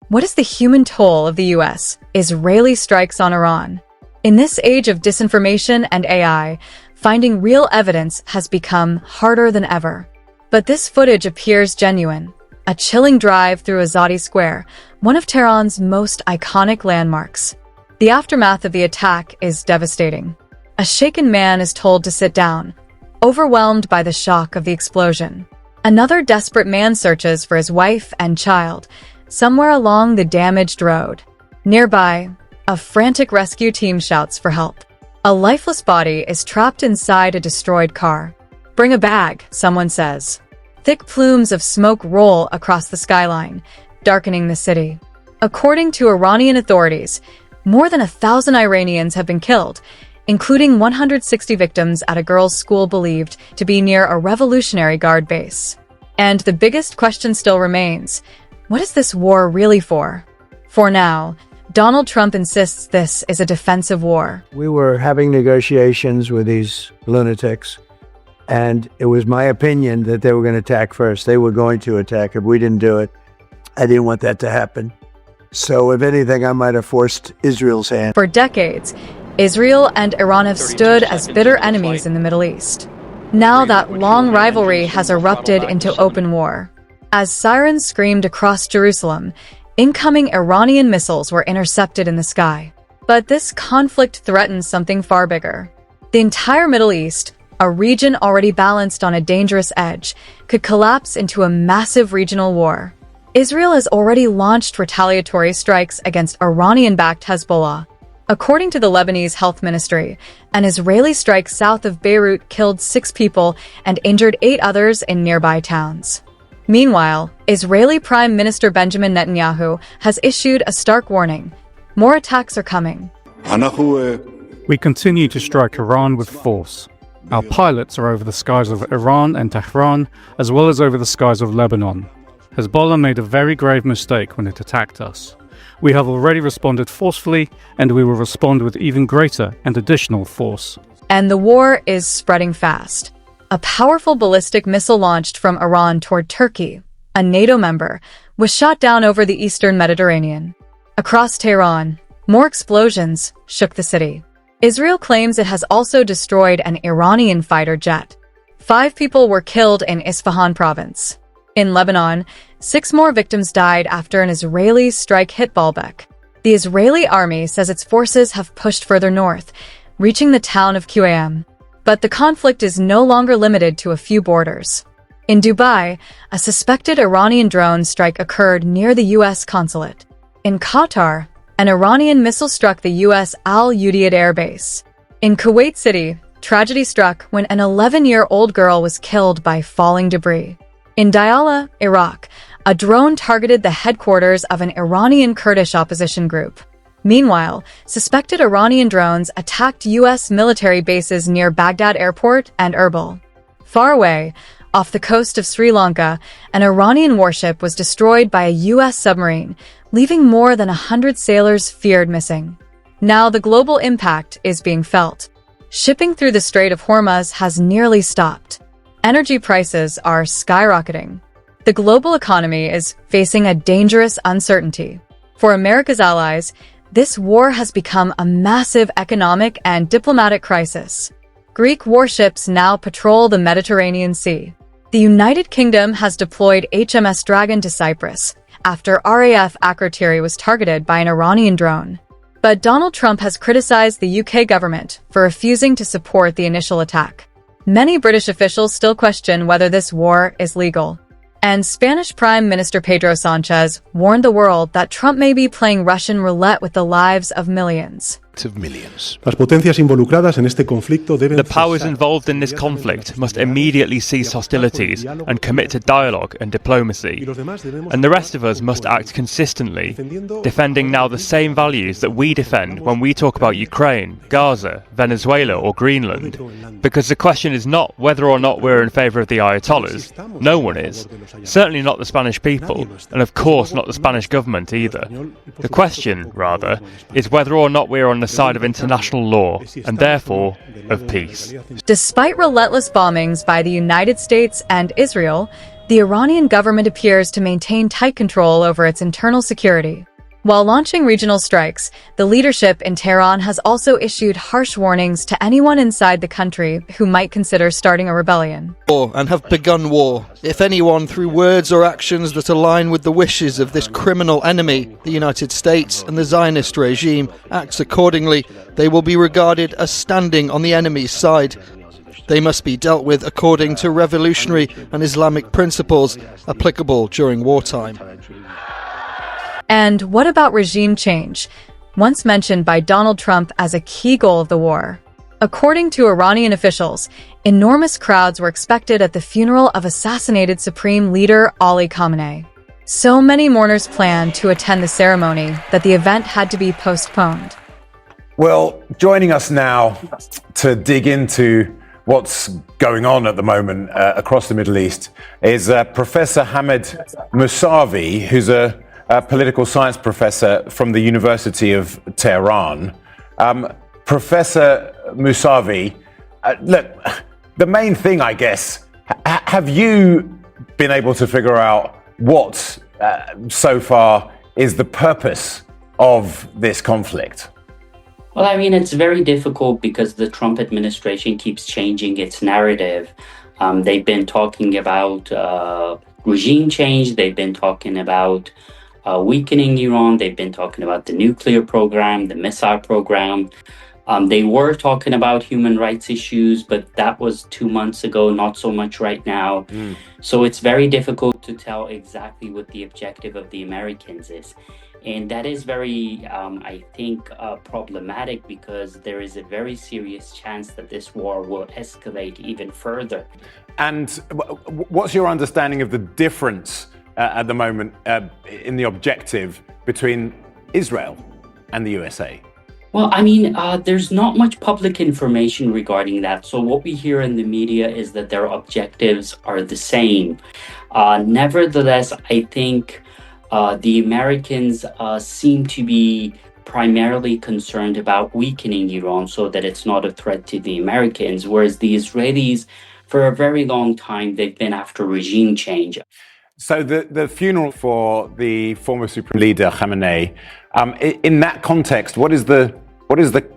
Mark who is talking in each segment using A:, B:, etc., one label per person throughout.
A: What is the human toll of the US? Israeli strikes on Iran. In this age of disinformation and AI, finding real evidence has become harder than ever. But this footage appears genuine. A chilling drive through Azadi Square, one of Tehran's most iconic landmarks. The aftermath of the attack is devastating. A shaken man is told to sit down, overwhelmed by the shock of the explosion. Another desperate man searches for his wife and child, somewhere along the damaged road. Nearby, a frantic rescue team shouts for help. A lifeless body is trapped inside a destroyed car. "Bring a bag," someone says. Thick plumes of smoke roll across the skyline, darkening the city. According to Iranian authorities, more than 1,000 Iranians have been killed, including 160 victims at a girls' school believed to be near a Revolutionary Guard base. And the biggest question still remains: what is this war really for? For now, Donald Trump insists this is a defensive war.
B: We were having negotiations with these lunatics, and it was my opinion that they were going to attack first. They were going to attack. If we didn't do it, I didn't want that to happen. So if anything, I might have forced Israel's hand.
A: For decades, Israel and Iran have stood as bitter enemies in the Middle East. Now that long rivalry has erupted into open war. As sirens screamed across Jerusalem, incoming Iranian missiles were intercepted in the sky. But this conflict threatens something far bigger. The entire Middle East, a region already balanced on a dangerous edge, could collapse into a massive regional war. Israel has already launched retaliatory strikes against Iranian-backed Hezbollah. According to the Lebanese Health Ministry, an Israeli strike south of Beirut killed 6 people and injured 8 others in nearby towns. Meanwhile, Israeli Prime Minister Benjamin Netanyahu has issued a stark warning. More attacks are coming.
C: We continue to strike Iran with force. Our pilots are over the skies of Iran and Tehran, as well as over the skies of Lebanon. Hezbollah made a very grave mistake when it attacked us. We have already responded forcefully, and we will respond with even greater and additional force.
A: And the war is spreading fast. A powerful ballistic missile launched from Iran toward Turkey, a NATO member, was shot down over the eastern Mediterranean. Across Tehran, more explosions shook the city. Israel claims it has also destroyed an Iranian fighter jet. 5 people were killed in Isfahan province. In Lebanon, 6 more victims died after an Israeli strike hit Baalbek. The Israeli army says its forces have pushed further north, reaching the town of Qam. But the conflict is no longer limited to a few borders. In Dubai, a suspected Iranian drone strike occurred near the U.S. consulate. In Qatar, an Iranian missile struck the U.S. Al Udeid Air Base. In Kuwait City, tragedy struck when an 11-year-old girl was killed by falling debris. In Diyala, Iraq, a drone targeted the headquarters of an Iranian Kurdish opposition group. Meanwhile, suspected Iranian drones attacked U.S. military bases near Baghdad Airport and Erbil. Far away, off the coast of Sri Lanka, an Iranian warship was destroyed by a U.S. submarine, leaving more than 100 sailors feared missing. Now the global impact is being felt. Shipping through the Strait of Hormuz has nearly stopped. Energy prices are skyrocketing. The global economy is facing a dangerous uncertainty. For America's allies, this war has become a massive economic and diplomatic crisis. Greek warships now patrol the Mediterranean Sea. The United Kingdom has deployed HMS Dragon to Cyprus after RAF Akrotiri was targeted by an Iranian drone. But Donald Trump has criticized the UK government for refusing to support the initial attack. Many British officials still question whether this war is legal. And Spanish Prime Minister Pedro Sánchez warned the world that Trump may be playing Russian roulette with the lives of millions.
D: The powers involved in this conflict must immediately cease hostilities and commit to dialogue and diplomacy. And the rest of us must act consistently, defending now the same values that we defend when we talk about Ukraine, Gaza, Venezuela or Greenland. Because the question is not whether or not we're in favour of the Ayatollahs. No one is. Certainly not the Spanish people, and of course not the Spanish government either. The question, rather, is whether or not we're on the side of international law, and therefore of peace.
A: Despite relentless bombings by the United States and Israel, The Iranian government appears to maintain tight control over its internal security. While launching regional strikes, the leadership in Tehran has also issued harsh warnings to anyone inside the country who might consider starting a rebellion.
E: And have begun war. If anyone, through words or actions that align with the wishes of this criminal enemy, the United States and the Zionist regime, acts accordingly, they will be regarded as standing on the enemy's side. They must be dealt with according to revolutionary and Islamic principles applicable during wartime.
A: And what about regime change, once mentioned by Donald Trump as a key goal of the war? According to Iranian officials, enormous crowds were expected at the funeral of assassinated Supreme Leader Ali Khamenei. So many mourners planned to attend the ceremony that the event had to be postponed.
F: Well, joining us now to dig into what's going on at the moment across the Middle East is Professor Hamed Mousavi, who's a political science professor from the University of Tehran. Professor Mousavi, look, the main thing, I guess, have you been able to figure out what so far is the purpose of this conflict?
G: Well, I mean, it's very difficult because the Trump administration keeps changing its narrative. They've been talking about regime change. They've been talking about weakening Iran. They've been talking about the nuclear program, the missile program. They were talking about human rights issues, but that was 2 months ago, not so much right now. So it's very difficult to tell exactly what the objective of the Americans is. And that is very, I think, problematic because there is a very serious chance that this war will escalate even further.
F: And what's your understanding of the difference at the moment in the objective between Israel and the USA?
G: Well, I mean, there's not much public information regarding that. So what we hear in the media is that their objectives are the same. Nevertheless, I think the Americans seem to be primarily concerned about weakening Iran so that it's not a threat to the Americans, whereas the Israelis, for a very long time, they've been after regime change.
F: So the funeral for the former Supreme Leader Khamenei, in that context, what is the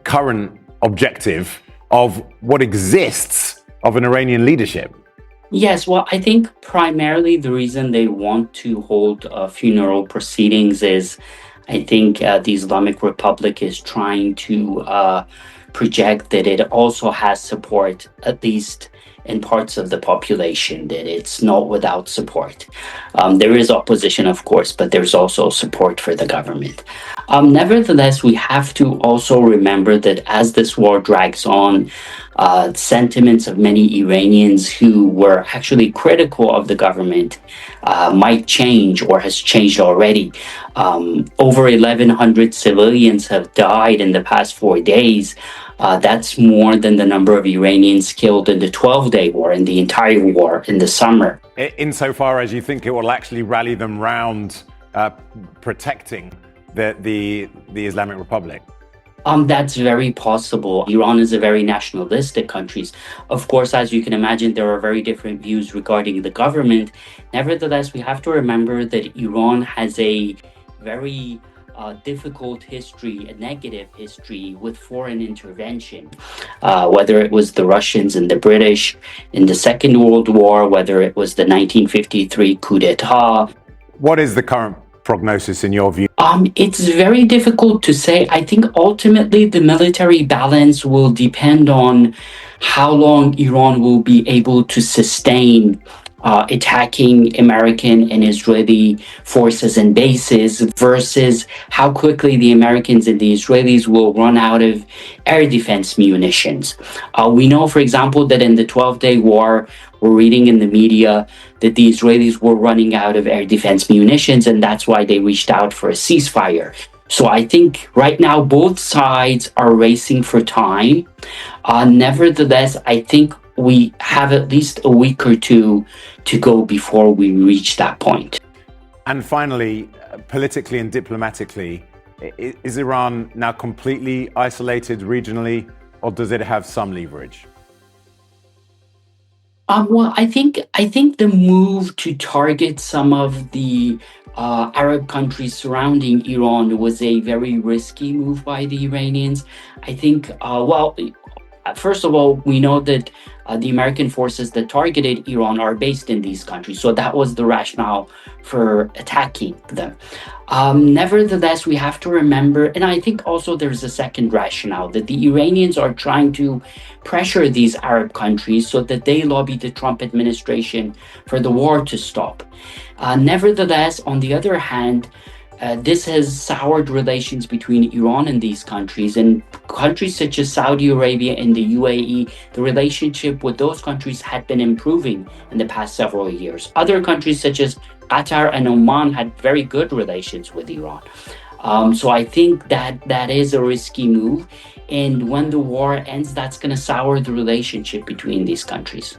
F: current objective of what exists of an Iranian leadership?
G: Yes, well, I think primarily the reason they want to hold funeral proceedings is I think the Islamic Republic is trying to project that it also has support, at least in parts of the population, that it's not without support. There is opposition, of course, but there's also support for the government. Nevertheless, we have to also remember that as this war drags on, sentiments of many Iranians who were actually critical of the government might change or has changed already. Over 1,100 civilians have died in the past 4 days. That's more than the number of Iranians killed in the 12-day war, in the entire war in the summer.
F: Insofar as you think it will actually rally them round protecting the Islamic Republic?
G: That's very possible. Iran is a very nationalistic country. Of course, as you can imagine, there are very different views regarding the government. Nevertheless, we have to remember that Iran has a very difficult history, a negative history with foreign intervention, whether it was the Russians and the British in the Second World War, whether it was the 1953 coup d'etat.
F: What is the current prognosis in your view?
G: It's very difficult to say. I think ultimately the military balance will depend on how long Iran will be able to sustain attacking American and Israeli forces and bases versus how quickly the Americans and the Israelis will run out of air defense munitions. We know, for example, that in the 12-day war, we're reading in the media that the Israelis were running out of air defense munitions, and that's why they reached out for a ceasefire. So I think right now both sides are racing for time. Nevertheless, I think we have at least a week or two to go before we reach that point.
F: And finally, politically and diplomatically, is Iran now completely isolated regionally, or does it have some leverage?
G: Well, I think the move to target some of the Arab countries surrounding Iran was a very risky move by the Iranians. I think, first of all, we know that the American forces that targeted Iran are based in these countries, so that was the rationale for attacking them. Nevertheless, we have to remember, and I think also there's a second rationale, that the Iranians are trying to pressure these Arab countries so that they lobby the Trump administration for the war to stop. Nevertheless, on the other hand, this has soured relations between Iran and these countries. And countries such as Saudi Arabia and the UAE, the relationship with those countries had been improving in the past several years. Other countries such as Qatar and Oman had very good relations with Iran. So I think that is a risky move. And when the war ends, that's going to sour the relationship between these countries.